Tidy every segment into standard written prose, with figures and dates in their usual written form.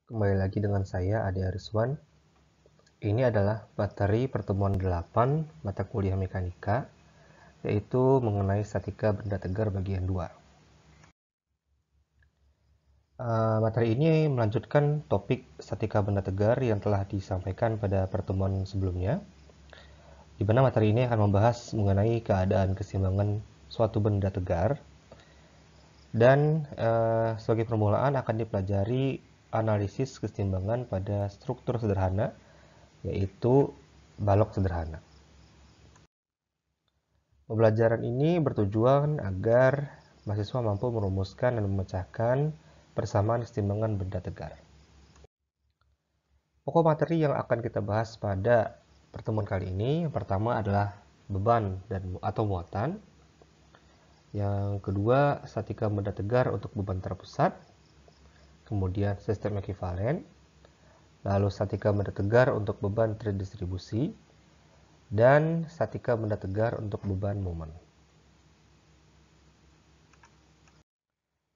Kembali lagi dengan saya, Ade Ariswan. Ini adalah materi pertemuan 8 mata kuliah mekanika, yaitu mengenai statika benda tegar bagian 2. Materi ini melanjutkan topik statika benda tegar yang telah disampaikan pada pertemuan sebelumnya, di mana materi ini akan membahas mengenai keadaan keseimbangan suatu benda tegar, dan sebagai permulaan akan dipelajari analisis keseimbangan pada struktur sederhana, yaitu balok sederhana. Pembelajaran ini bertujuan agar mahasiswa mampu merumuskan dan memecahkan persamaan keseimbangan benda tegar. Pokok materi yang akan kita bahas pada pertemuan kali ini, yang pertama adalah beban atau muatan. Yang kedua, statika benda tegar untuk beban terpusat. Kemudian sistem ekuivalen. Lalu statika benda tegar untuk beban terdistribusi. Dan statika benda tegar untuk beban momen.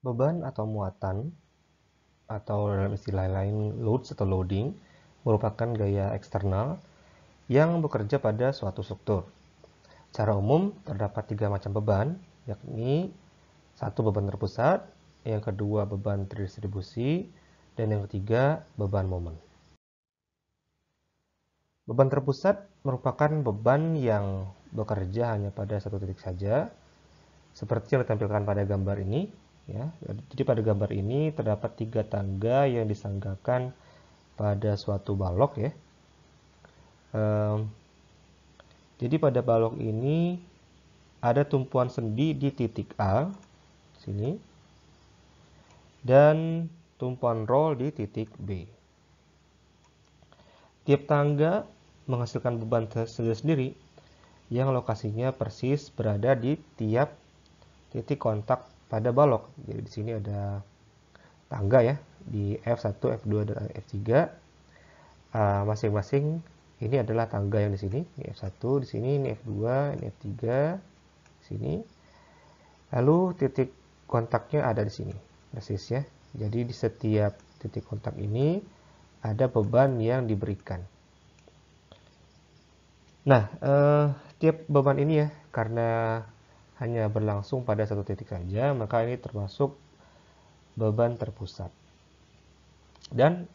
Beban atau muatan, atau dalam istilah lain loads atau loading, merupakan gaya eksternal yang bekerja pada suatu struktur. Secara umum terdapat 3 macam beban, yakni 1 beban terpusat, yang kedua beban terdistribusi, dan yang ketiga beban momen. Beban terpusat merupakan beban yang bekerja hanya pada satu titik saja, seperti yang ditampilkan pada gambar ini. Ya, jadi pada gambar ini terdapat 3 tangga yang disanggakan pada suatu balok ya. Jadi pada balok ini ada tumpuan sendi di titik A sini dan tumpuan roll di titik B. Tiap tangga menghasilkan beban sendiri-sendiri yang lokasinya persis berada di tiap titik kontak pada balok. Jadi di sini ada tangga ya di F1, F2 dan F3. Masing-masing ini adalah tangga yang di sini, ini F1 di sini, ini F2, ini F3 di sini. Lalu titik kontaknya ada di sini, persis ya. Jadi di setiap titik kontak ini ada beban yang diberikan. Nah, tiap beban ini ya, karena hanya berlangsung pada satu titik saja, maka ini termasuk beban terpusat. Dan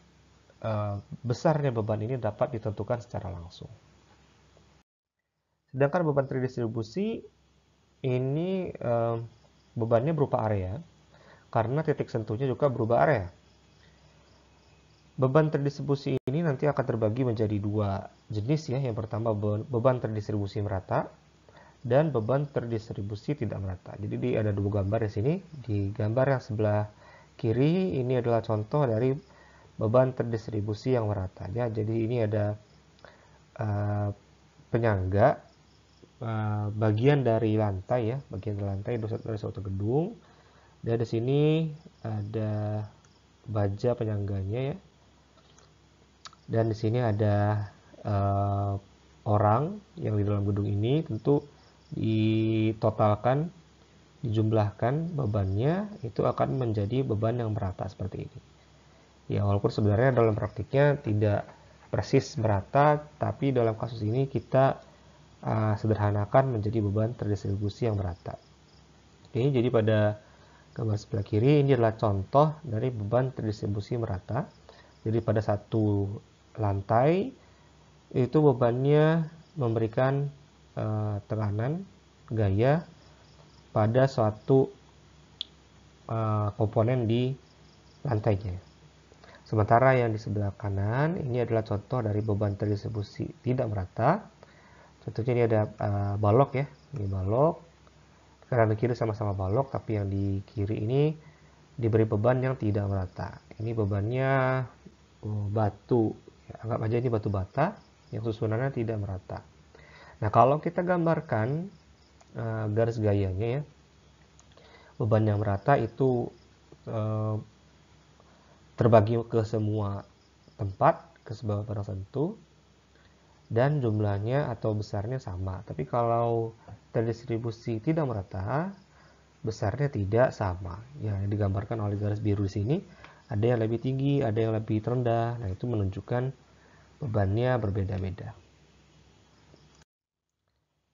besarnya beban ini dapat ditentukan secara langsung. Sedangkan beban terdistribusi ini bebannya berupa area, karena titik sentuhnya juga berubah area. Beban terdistribusi ini nanti akan terbagi menjadi 2 jenis ya. Yang pertama beban terdistribusi merata dan beban terdistribusi tidak merata. Jadi ada 2 gambar di sini. Di gambar yang sebelah kiri ini adalah contoh dari beban terdistribusi yang merata ya. Jadi ini ada penyangga bagian dari lantai ya, bagian dari lantai dari suatu gedung. Dan di sini ada baja penyangganya ya. Dan di sini ada orang yang di dalam gedung ini. Tentu ditotalkan, dijumlahkan bebannya, itu akan menjadi beban yang merata seperti ini. Ya, walaupun sebenarnya dalam praktiknya tidak persis merata, tapi dalam kasus ini kita sederhanakan menjadi beban terdistribusi yang merata. Oke, jadi pada gambar sebelah kiri ini adalah contoh dari beban terdistribusi merata. Jadi pada satu lantai itu bebannya memberikan tekanan gaya pada suatu komponen di lantainya. Sementara yang di sebelah kanan ini adalah contoh dari beban terdistribusi tidak merata. Contohnya ini ada balok ya, ini balok. Kanan dan kiri sama-sama balok, tapi yang di kiri ini diberi beban yang tidak merata. Ini bebannya batu, ya, anggap aja ini batu bata yang susunannya tidak merata. Nah, kalau kita gambarkan garis gayanya ya, beban yang merata itu terbagi ke semua tempat, ke sebuah barang sentuh, dan jumlahnya atau besarnya sama. Tapi kalau terdistribusi tidak merata, besarnya tidak sama. Ya, yang digambarkan oleh garis biru di sini Ada yang lebih tinggi, ada yang lebih rendah. Nah, itu menunjukkan bebannya berbeda-beda.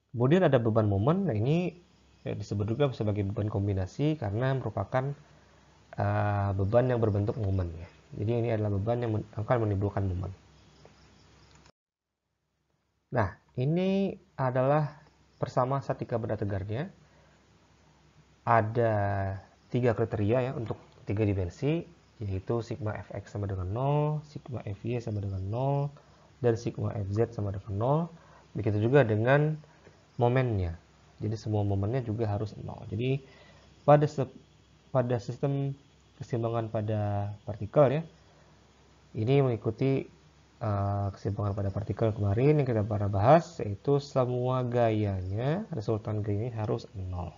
Kemudian ada beban momen. Nah, ini disebut juga sebagai beban kombinasi karena merupakan beban yang berbentuk momen. Ya. Jadi ini adalah beban yang akan menimbulkan momen. Nah, ini adalah persama statika benda tegarnya. Ada 3 kriteria ya untuk 3 dimensi, yaitu sigma fx sama dengan 0, sigma fy sama dengan 0, dan sigma fz sama dengan 0. Begitu juga dengan momennya. Jadi semua momennya juga harus 0. Jadi pada sistem keseimbangan pada partikel ya, ini mengikuti keseimbangan pada partikel kemarin yang kita pernah bahas, yaitu semua gayanya, resultan gayanya harus 0.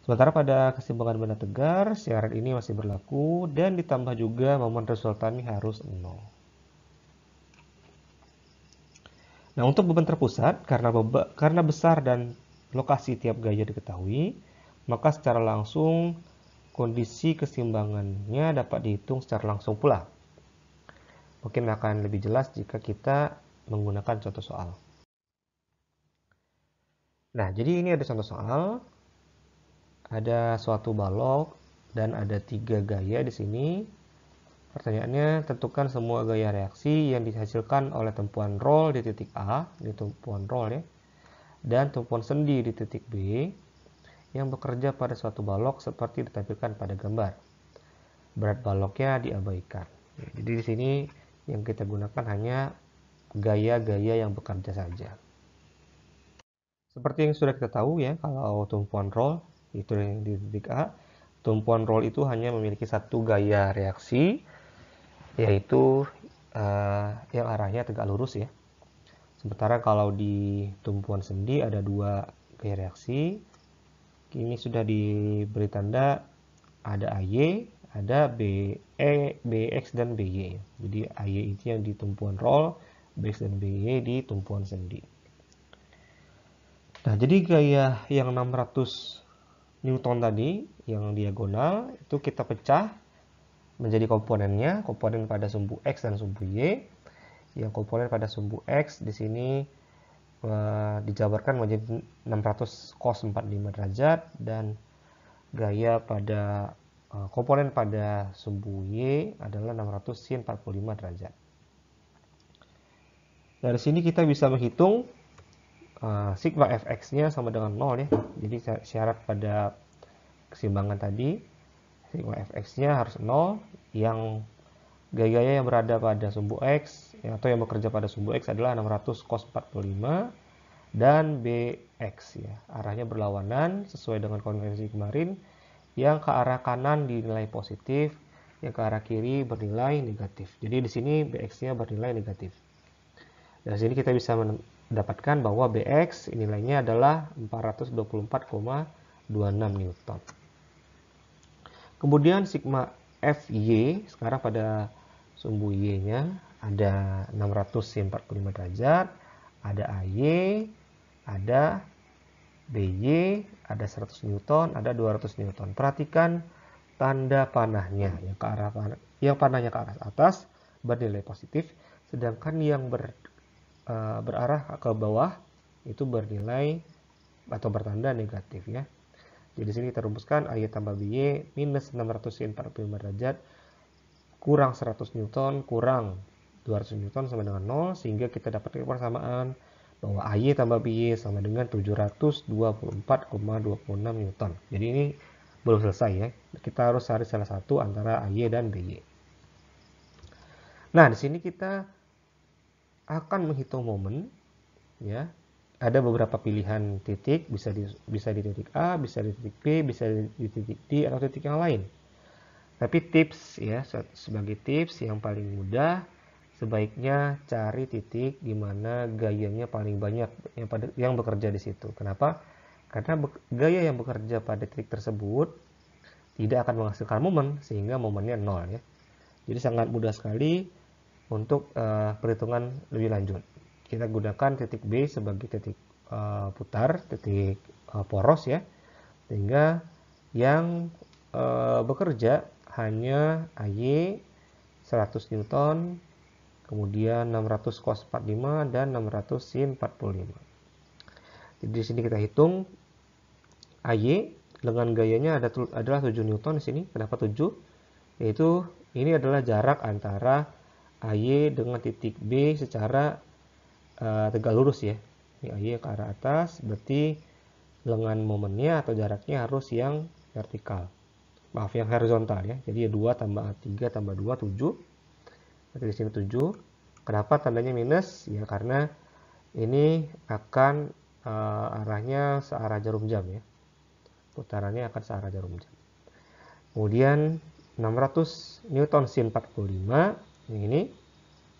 Sementara pada keseimbangan benda tegar, syarat ini masih berlaku dan ditambah juga momen resultannya harus 0. Nah, untuk beban terpusat, karena besar dan lokasi tiap gaya diketahui, maka secara langsung kondisi keseimbangannya dapat dihitung secara langsung pula. Mungkin akan lebih jelas jika kita menggunakan contoh soal. Nah, jadi ini ada contoh soal. Ada suatu balok dan ada 3 gaya di sini. Pertanyaannya, tentukan semua gaya reaksi yang dihasilkan oleh tumpuan roll di titik A, ini tumpuan roll ya, dan tumpuan sendi di titik B yang bekerja pada suatu balok seperti ditampilkan pada gambar. Berat baloknya diabaikan. Jadi di sini yang kita gunakan hanya gaya-gaya yang bekerja saja. Seperti yang sudah kita tahu ya, kalau tumpuan roll itu yang di titik A, tumpuan roll itu hanya memiliki satu gaya reaksi, yaitu yang arahnya tegak lurus ya. Sementara kalau di tumpuan sendi ada 2 gaya reaksi. Ini sudah diberi tanda, ada AY, ada BX dan BY. Jadi AY itu yang di tumpuan roll, BX dan BY di tumpuan sendi. Nah, jadi gaya yang 600 Newton tadi, yang diagonal, itu kita pecah menjadi komponennya, komponen pada sumbu X dan sumbu Y. Yang komponen pada sumbu X di sini dijabarkan menjadi 600 cos 45 derajat, dan gaya pada komponen pada sumbu Y adalah 600 sin 45 derajat. Dari sini kita bisa menghitung sigma fx-nya sama dengan 0 ya. Jadi syarat pada keseimbangan tadi, sigma fx-nya harus 0. Yang gaya yang berada pada sumbu X atau yang bekerja pada sumbu X adalah 600 cos 45 dan BX ya. Arahnya berlawanan sesuai dengan konvensi kemarin, yang ke arah kanan dinilai positif, yang ke arah kiri bernilai negatif. Jadi di sini BX-nya bernilai negatif. Dari sini kita bisa mendapatkan bahwa BX nilainya adalah 424,26 Newton. Kemudian sigma FY sekarang pada sumbu Y-nya ada 600 sin 45 derajat, ada AY, ada BY, ada 100 Newton, ada 200 Newton. Perhatikan tanda panahnya, yang panahnya ke arah atas bernilai positif, sedangkan yang berarah ke bawah itu bernilai atau bertanda negatif ya. Jadi di sini kita rumuskan AY tambah BY minus 600 sin 45 derajat kurang 100 Newton kurang 200 Newton sama dengan 0, sehingga kita dapat persamaan bahwa AY tambah BY sama dengan 724,26 Newton. Jadi ini belum selesai ya. Kita harus cari salah satu antara AY dan BY. Nah, di sini kita akan menghitung momen ya. Ada beberapa pilihan titik, bisa di titik A, bisa di titik B, bisa di titik D atau titik yang lain. Tapi tips ya, sebagai tips yang paling mudah, sebaiknya cari titik di mana gayanya paling banyak yang bekerja di situ. Kenapa? Karena gaya yang bekerja pada titik tersebut tidak akan menghasilkan momen, sehingga momennya 0 ya. Jadi sangat mudah sekali untuk perhitungan lebih lanjut. Kita gunakan titik B sebagai titik putar, titik poros ya, sehingga yang bekerja hanya AY 100 Newton, kemudian 600 cos 45 dan 600 sin 45. Jadi di sini kita hitung AY dengan gayanya adalah 7 Newton di sini. Kenapa 7? Yaitu ini adalah jarak antara AY dengan titik B secara tegak lurus ya. Ini AY ke arah atas, berarti lengan momennya atau jaraknya harus yang vertikal. Maaf, yang horizontal ya. Jadi 2 tambah 3 tambah 2, 7. Berarti di sini 7. Kenapa tandanya minus? Ya karena ini akan arahnya searah jarum jam ya. Putarannya akan searah jarum jam. Kemudian 600 Newton sin 45. Ini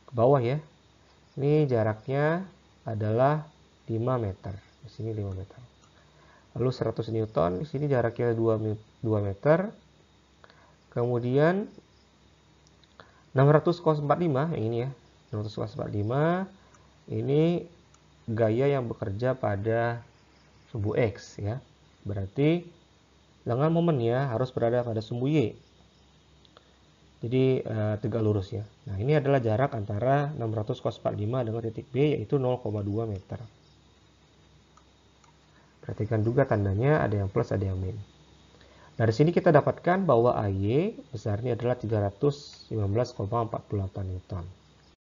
ke bawah ya. Ini jaraknya adalah 5 meter. Di sini 5 meter. Lalu 100 Newton, di sini jaraknya 2 meter. Kemudian 600 cos 45 yang ini ya. 600 cos 45 ini gaya yang bekerja pada sumbu X ya. Berarti lengan momennya harus berada pada sumbu Y. Jadi tegak lurus ya. Nah, ini adalah jarak antara 600 cos 45 dengan titik B yaitu 0,2 meter. Perhatikan juga tandanya ada yang plus, ada yang min. Dari sini kita dapatkan bahwa AY besarnya adalah 315,48 Newton.